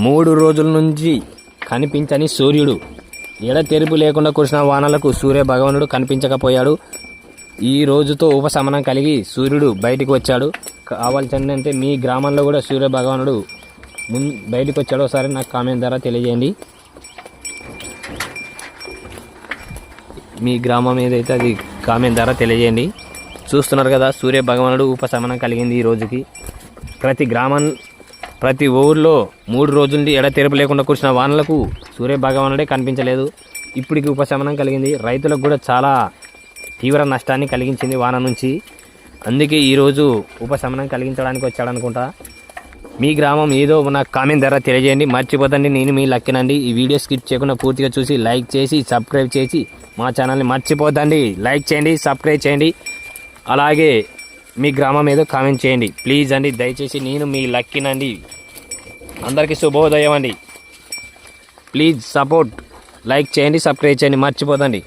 3 రోజుల నుంచి కనిపించని సూర్యుడు, ఎడతెరిపి లేకుండా కురిసిన వానలకు సూర్య భగవానుడు కనిపించకపోయాడు. ఈ రోజుతో ఉపశమనం కలిగి సూర్యుడు బయటికి వచ్చాడు. కావాల్సిందంటే మీ గ్రామంలో కూడా సూర్య భగవానుడు బయటికి వచ్చాడు, ఒకసారి నాకు కామెంట్ ద్వారా తెలియజేయండి. మీ గ్రామం ఏదైతే అది కామెంట్ ద్వారా తెలియజేయండి. చూస్తున్నారు కదా, సూర్య భగవానుడు ఉపశమనం కలిగింది ఈ రోజుకి. ప్రతి ఊర్లో 3 రోజుల నుండి ఎడతెరిపి లేకుండా కురిసిన వానలకు సూర్య భగవానుడే కనిపించలేదు. ఇప్పటికి ఉపశమనం కలిగింది. రైతులకు కూడా చాలా తీవ్ర నష్టాన్ని కలిగించింది వాన నుంచి. అందుకే ఈరోజు ఉపశమనం కలిగించడానికి వచ్చాడనుకుంటా. మీ గ్రామం ఏదో నాకు కామెంట్ ద్వారా తెలియజేయండి. మర్చిపోతండి, నేను మీ లక్కినండి. ఈ వీడియో స్కిప్ చేయకుండా పూర్తిగా చూసి లైక్ చేసి సబ్స్క్రైబ్ చేసి మా ఛానల్ని మర్చిపోతండి. లైక్ చేయండి, సబ్స్క్రైబ్ చేయండి. అలాగే మీ గ్రామం ఏదో కామెంట్ చేయండి ప్లీజ్ అండి. దయచేసి నేను మీ లక్కినండి. అందరికీ శుభోదయం అండి. ప్లీజ్ సపోర్ట్, లైక్ చేయండి, సబ్స్క్రైబ్ చేయండి, మర్చిపోతండి.